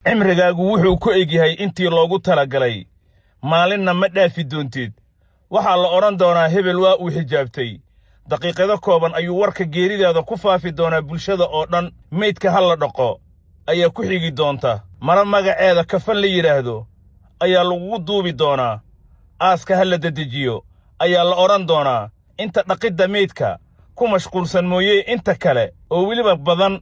cimrigaagu wuxuu ku egyahay intii loogu talagalay maalinna ma dhaafi doontid waxaa la oran doonaa hebel waa uu xijaabtay daqiiqado kooban ayuu warka geeridaada ku faafi doonaa bulshada oo dhan meydka hal la dhaqo ayaa ku xigi doonta mara magaceeda kafan la yiraahdo ayaa lagu duubi doonaa aaska hal la dedejiyo ayaa la oran doonaa inta dhaqidda meydka ku mashquulsan mooyee inta kale oo weliba badan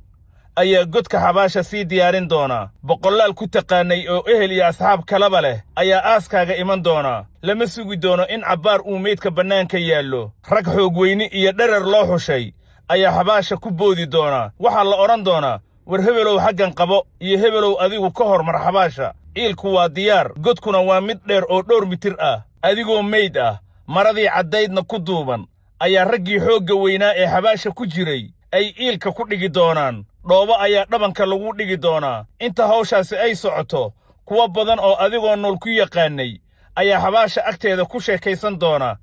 ayaa godka xabaasha sii diyaarin doonaa boqolaal ku taqaanay oo ehel iyo asxaab kalaba leh ayaa aaskaaga iman doonaa lama sugi doono in cabbaar uu meydka bannaanka yaallo rag xoog weyni iyo dherer loo xushay ayaa xabaasha ku boodi doonaa waxaa la odhan doonaa war hebelow xaggan qabo iyo hebelow adigu ka hormar xabaasha iilku waa diyaar godkuna waa mid dheer oo dhowr mitir ah adigoo meyd ah maradii caddaydna ku duuban ayaa raggii xoogga weynaa ee xabaasha ku jiray ay iilka ku dhigi doonaan dhoobo ayaa dhabanka lagu dhigi doonaa inta hawshaasi ay socoto kuwa badan oo adigoo nool ku yaqaanay ayaa xabaasha agteeda ku sheekaysan doona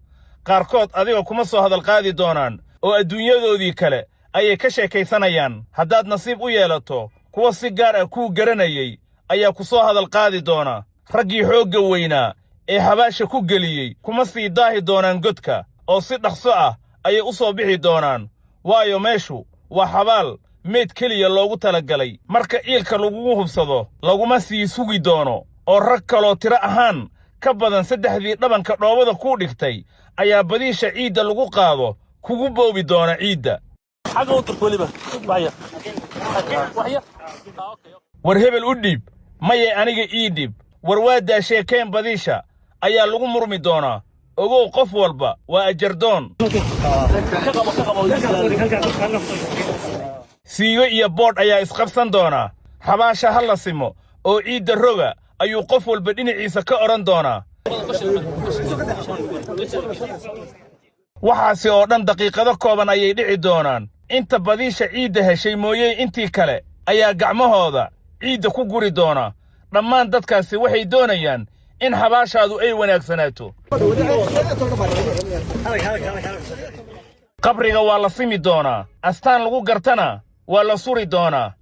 qaarkood adiga kuma soo hadal qaadi doonaan oo adduunyadoodii kale ayay ka sheekaysanayaan haddaad nasiib u yeelato kuwa si gaar ah kuu garanayay ayaa ku soo hadal qaadi doona raggii xoogga weynaa ee xabaasha ku geliyey kuma sii daahi doonaan godka oo si dhaqso ah ayay u soo bixi doonaan waayo meeshu waa xabaal meyd keliya loogu talagalay marka iilka lagugu hubsado laguma sii sugi doono oo rag kaloo tiro ahaan ka badan saddexdii dhabanka dhoobada kuu dhigtay ayaa badiisha ciidda lagu qaado kugu boobi doona ciidda war hebel u dhiib maye aniga ii dhib war waa daasheekeen badiisha ayaa lagu murmi doonaa ogow qof walba waa ajardoon siigo iyo boodh ayaa isqabsan doonaa xabaasha ha la simo oo ciidda roga ayuu qof walba dhinaciisa ka odhan doonaa waxaasi oo dhan daqiiqado kooban ayay dhici doonaan inta badiisha ciidda heshay mooyee intii kale ayaa gacmahooda ciidda ku guri doona dhammaan dadkaasi waxay doonayaan in xabaashaadu ay wanaagsanaato qabriga waa la simi doonaa astaan lagu gartana waa la suri doonaa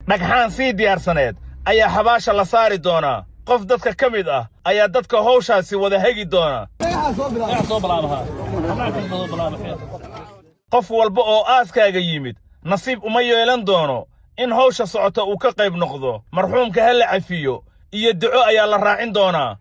dhagxaan sii diyaarsaneed ayaa xabaasha la saari doonaa qof dadka ka mid ah ayaa dadka hawshaasi wada hegi doona qof walba oo aaskaaga yimid nasiib uma yeelan doono in hawsha socota uu ka qayb noqdo marxuumka ha la cafiyo iyo duco ayaa la raacin doonaa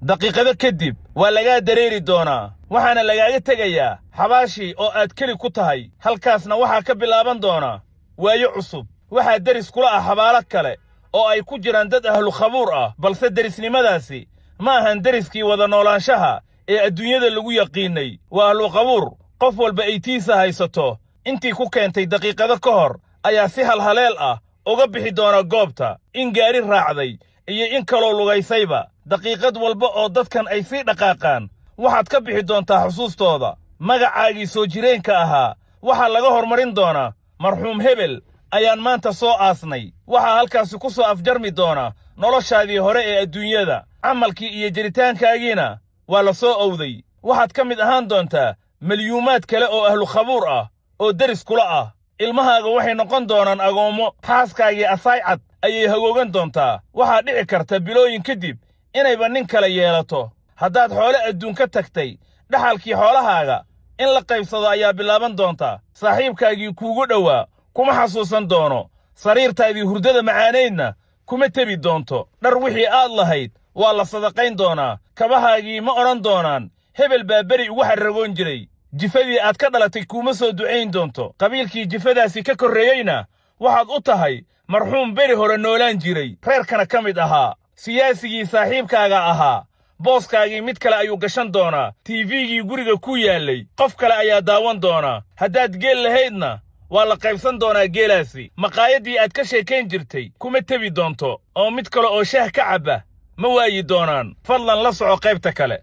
daqiiqado kadib waa lagaa dareeri doonaa waxaana lagaaga tegayaa xabaashii oo aad keli ku tahay halkaasna waxaa ka bilaaban doona waayo cusub waxaa deris kula ah xabaalo kale oo ay ku jiraan dad ahlu khabuur ah balse derisnimadaasi ma ahan deriskii wada noolaanshaha ee adduunyada lagu yaqiinnay waa ahlu khabuur qof walba ay tiisa haysato intii ku keentay daqiiqado ka hor ayaa si halhaleel ah uga bixi doona goobta in gaari raacday iyo in kaloo lugaysayba daqiiqad walba oo dadkan ay sii dhaqaaqaan waxaad ka bixi doontaa xusuustooda magacaagii soo jireenka ahaa waxaa laga hormarin doonaa marxuum hebel ayaan maanta soo aasnay waxaa halkaasi ku soo afjarmi doona noloshaadii hore ee adduunyada camalkii iyo jiritaankaagiina waa la soo owday waxaad ka mid ahaan doontaa milyuumaad kale oo ahlu khabuur ah oo deris kula ah ilmahaaga waxay noqon doonaan agoommo xaaskaagii asaaycad ayay hagoogan doontaa waxaa dhici karta bilooyin kadib inayba nin kale yeelato haddaad xoole adduun ka tagtay dhaxalkii xoolahaaga in la qaybsado ayaa bilaaban doonta saaxiibkaagii kuugu dhowaa kuma xasuusan doono sariirtaadii hurdada macaanaydna kuma tebi doonto dhar wixii aad lahayd waa la sadaqayn doonaa kabahaagii ma odhan doonaan hebel baa beri ugu xarragoon jiray jifadii aad ka dhalatay kuuma soo ducayn doonto qabiilkii jifadaasi ka korreeyeyna waxaad u tahay marxuum beri hore noolaan jiray reerkana ka mid ahaa siyaasigii saaxiibkaaga ahaa booskaagii mid kale ayuu gashan doonaa tiifigii guriga ku yaallay qof kale ayaa daawan doonaa haddaad geel lahaydna waa la qaybsan doonaa geelaasi maqaayaddii aad ka sheekayn jirtay kuma tebi doonto oo mid kale oo shaah ka cabba ma waayi doonaan fadlan la soco qaybta kale